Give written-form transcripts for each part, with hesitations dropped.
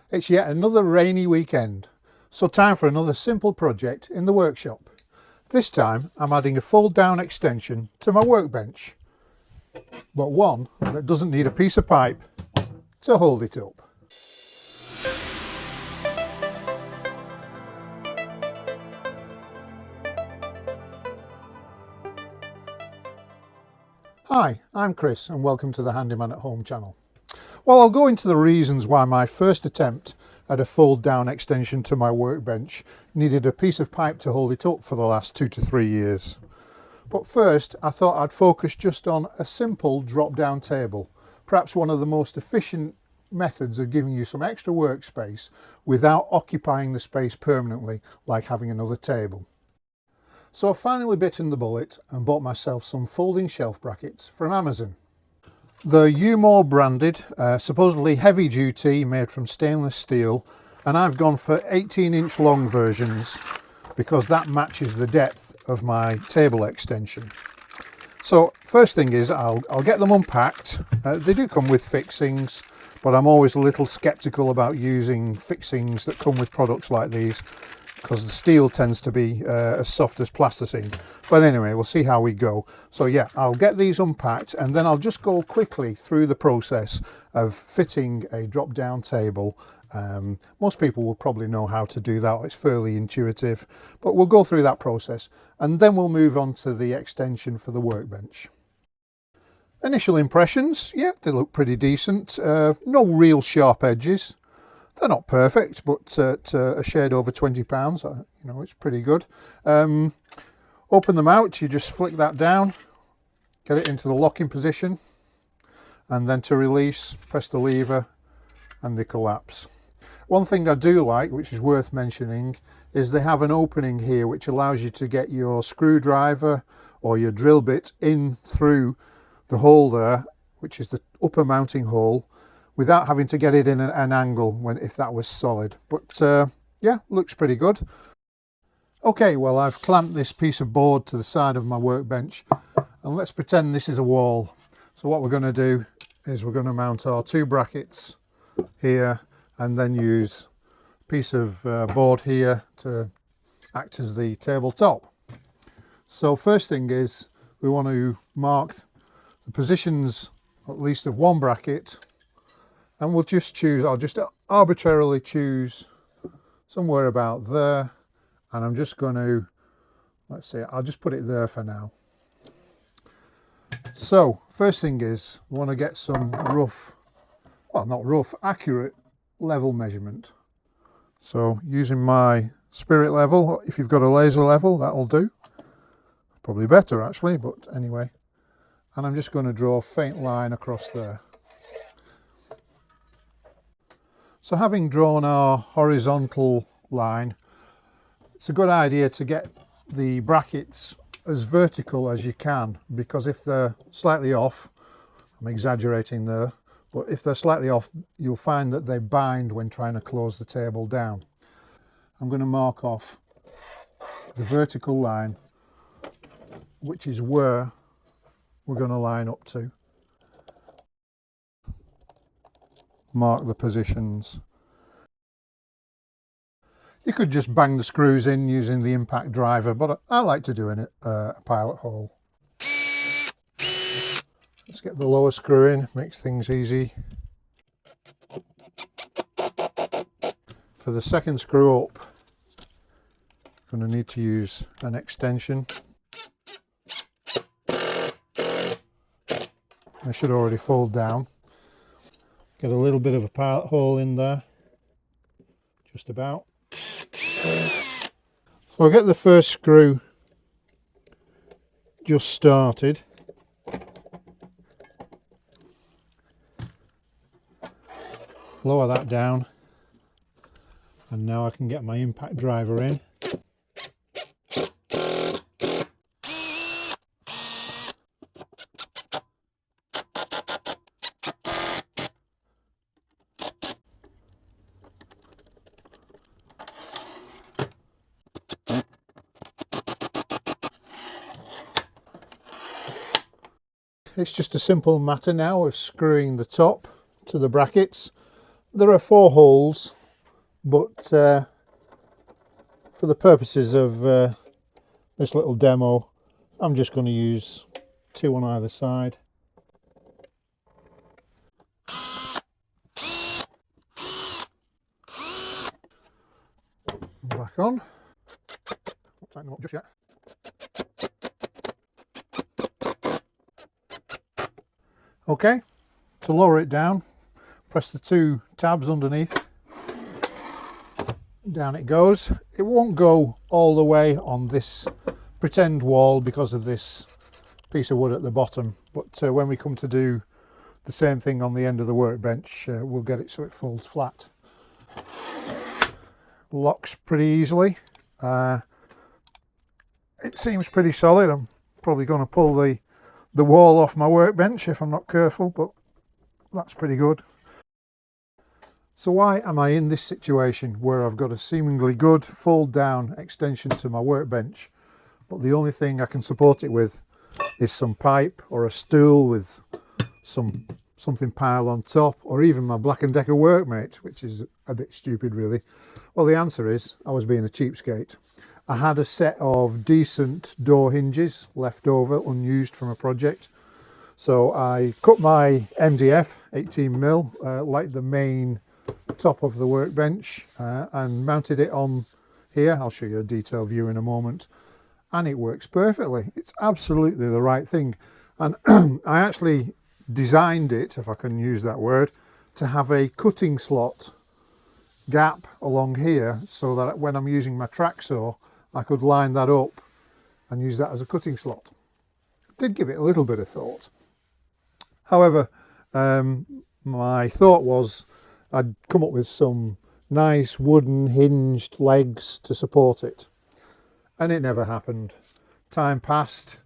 It's yet another rainy weekend, so time for another simple project in the workshop. This time I'm adding a fold down extension to my workbench, but one that doesn't need a piece of pipe to hold it up. Hi, I'm Chris and welcome to the Handyman at Home channel. Well, I'll go into the reasons why my first attempt at a fold down extension to my workbench needed a piece of pipe to hold it up for the last 2 to 3 years. But first I thought I'd focus just on a simple drop down table, perhaps one of the most efficient methods of giving you some extra workspace without occupying the space permanently like having another table. So I've finally bitten the bullet and bought myself some folding shelf brackets from Amazon. The YUMORE branded, supposedly heavy duty, made from stainless steel, and I've gone for 18-inch long versions because that matches the depth of my table extension. So first thing is I'll get them unpacked. They do come with fixings, but I'm always a little skeptical about using fixings that come with products like these because the steel tends to be as soft as plasticine. But anyway, we'll see how we go. So yeah, I'll get these unpacked and then I'll just go quickly through the process of fitting a drop down table. Most people will probably know how to do that. It's fairly intuitive, but we'll go through that process and then we'll move on to the extension for the workbench. Initial impressions, yeah, they look pretty decent. No real sharp edges. They're not perfect, but at a shade over £20, you know, it's pretty good. Open them out, you just flick that down, get it into the locking position, and then to release, press the lever and they collapse. One thing I do like, which is worth mentioning, is they have an opening here which allows you to get your screwdriver or your drill bit in through the hole there, which is the upper mounting hole, without having to get it in an angle if that was solid. But yeah, looks pretty good. Okay, well, I've clamped this piece of board to the side of my workbench and let's pretend this is a wall. So what we're going to do is we're going to mount our 2 brackets here and then use a piece of board here to act as the tabletop. So first thing is we want to mark the positions at least of one bracket, and we'll just choose, I'll just arbitrarily choose somewhere about there, and I'm just going to, let's see, I'll just put it there for now. So first thing is we want to get some rough, well, not rough, accurate level measurement. So using my spirit level, if you've got a laser level, that'll do. Probably better actually, but anyway. And I'm just going to draw a faint line across there. So having drawn our horizontal line, it's a good idea to get the brackets as vertical as you can, because if they're slightly off, I'm exaggerating there, but if they're slightly off, you'll find that they bind when trying to close the table down. I'm going to mark off the vertical line, which is where we're going to line up to. Mark the positions. You could just bang the screws in using the impact driver, but I like to do a pilot hole. Let's get the lower screw in, makes things easy. For the second screw up, I'm going to need to use an extension. They should already fold down. Get a little bit of a pilot hole in there, just about. So I'll get the first screw just started. Lower that down, and now I can get my impact driver in. It's just a simple matter now of screwing the top to the brackets. There are 4 holes but for the purposes of this little demo, I'm just going to use 2 on either side. Back on. Won't tighten them up just yet. Okay, to lower it down, press the 2 tabs underneath. Down it goes. It won't go all the way on this pretend wall because of this piece of wood at the bottom, but when we come to do the same thing on the end of the workbench, we'll get it so it folds flat. Locks pretty easily. It seems pretty solid. I'm probably going to pull the wall off my workbench if I'm not careful, but that's pretty good. So why am I in this situation where I've got a seemingly good fold down extension to my workbench, but the only thing I can support it with is some pipe or a stool with something piled on top, or even my Black & Decker Workmate, which is a bit stupid really? Well, the answer is I was being a cheapskate. I had a set of decent door hinges left over, unused from a project. So I cut my MDF 18mm, like the main top of the workbench, and mounted it on here. I'll show you a detailed view in a moment. And it works perfectly. It's absolutely the right thing. And I actually designed it, if I can use that word, to have a cutting slot gap along here, so that when I'm using my track saw, I could line that up and use that as a cutting slot. Did give it a little bit of thought. However, my thought was I'd come up with some nice wooden hinged legs to support it, and it never happened. Time passed,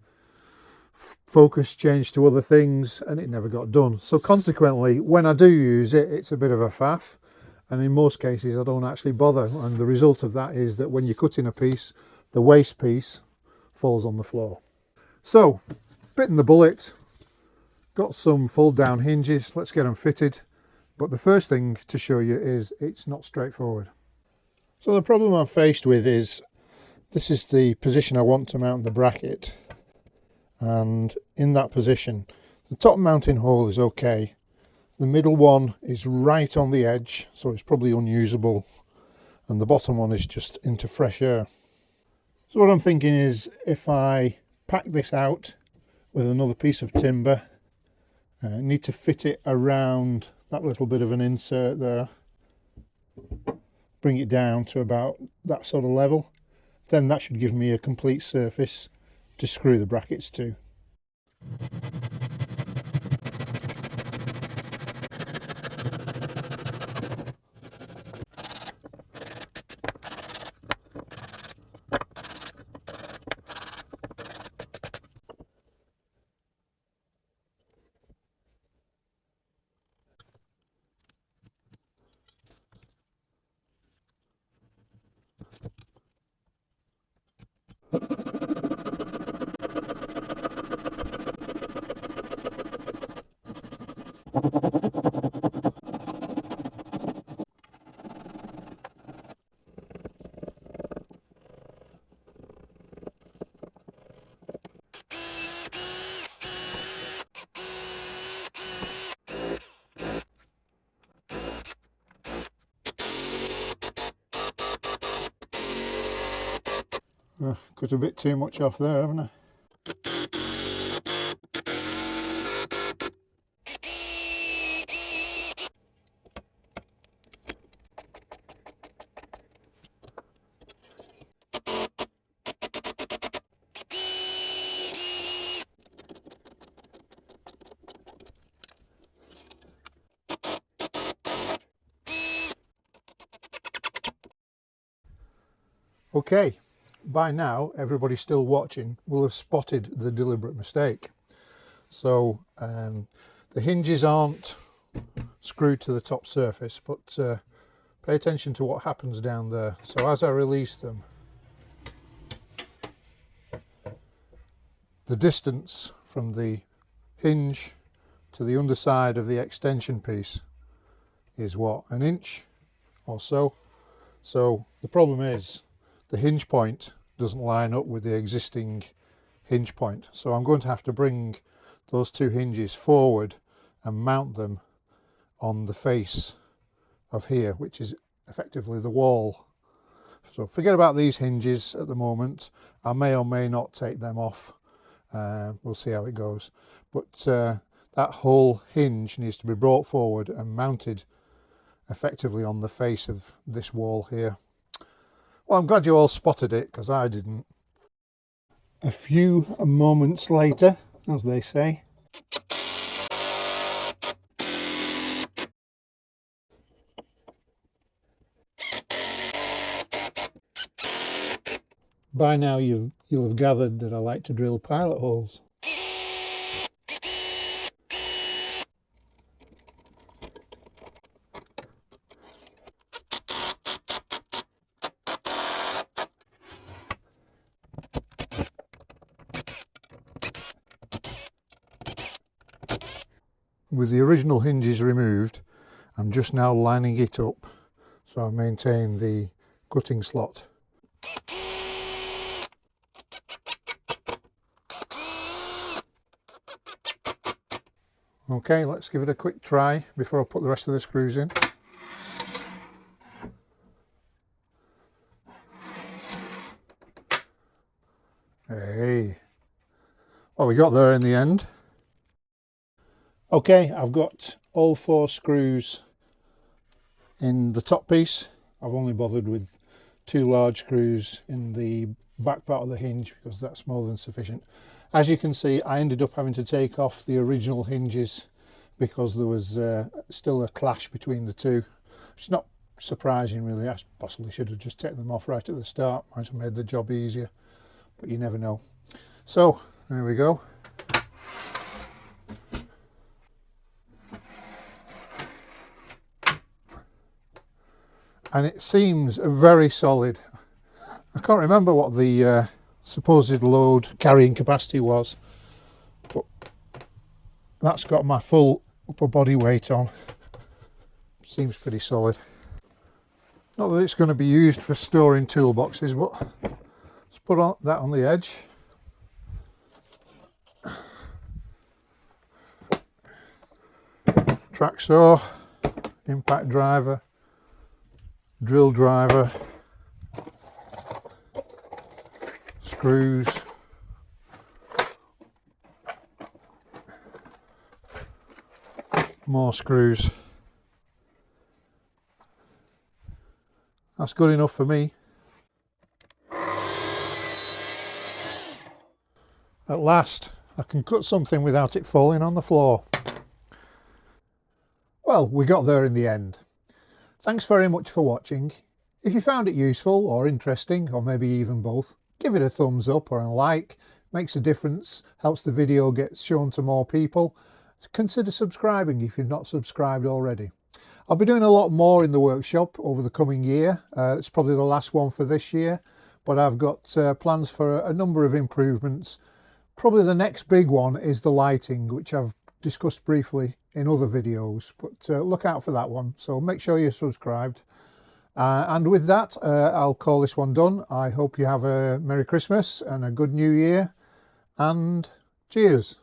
focus changed to other things, and it never got done. So consequently, when I do use it, it's a bit of a faff. And in most cases I don't actually bother, and the result of that is that when you're cutting a piece, the waste piece falls on the floor. So, bitten the bullet, got some fold down hinges, let's get them fitted. But the first thing to show you is it's not straightforward. So the problem I'm faced with is, this is the position I want to mount the bracket, and in that position the top mounting hole is okay. The middle one is right on the edge, so it's probably unusable, and the bottom one is just into fresh air. So what I'm thinking is, if I pack this out with another piece of timber, I need to fit it around that little bit of an insert there, bring it down to about that sort of level, then that should give me a complete surface to screw the brackets to. Cut a bit too much off there, haven't I? Okay, by now everybody still watching will have spotted the deliberate mistake. So the hinges aren't screwed to the top surface, but pay attention to what happens down there. So as I release them, the distance from the hinge to the underside of the extension piece is what, an inch or so. So the problem is the hinge point doesn't line up with the existing hinge point. So I'm going to have to bring those two hinges forward and mount them on the face of here, which is effectively the wall. So forget about these hinges at the moment. I may or may not take them off. We'll see how it goes. But that whole hinge needs to be brought forward and mounted effectively on the face of this wall here. Well, I'm glad you all spotted it, because I didn't. A few moments later, as they say. By now you'll have gathered that I like to drill pilot holes. With the original hinges removed, I'm just now lining it up so I maintain the cutting slot. Okay, let's give it a quick try before I put the rest of the screws in. Hey, well, we got there in the end. Okay, I've got all 4 screws in the top piece. I've only bothered with 2 large screws in the back part of the hinge because that's more than sufficient. As you can see, I ended up having to take off the original hinges because there was still a clash between the two. It's not surprising really. I possibly should have just taken them off right at the start. Might have made the job easier, but you never know. So there we go. And it seems very solid. I can't remember what the supposed load carrying capacity was, but that's got my full upper body weight on. Seems pretty solid. Not that it's going to be used for storing toolboxes, but let's put that on the edge. Track saw, impact driver, drill driver, screws, more screws. That's good enough for me. At last, I can cut something without it falling on the floor. Well, we got there in the end. Thanks very much for watching. If you found it useful or interesting, or maybe even both, give it a thumbs up or a like. Makes a difference, helps the video get shown to more people. Consider subscribing if you've not subscribed already. I'll be doing a lot more in the workshop over the coming year. It's probably the last one for this year, but I've got plans for a number of improvements. Probably the next big one is the lighting, which I've discussed briefly in other videos, but look out for that one. So make sure you're subscribed. And with that, I'll call this one done. I hope you have a Merry Christmas and a good New Year, and cheers.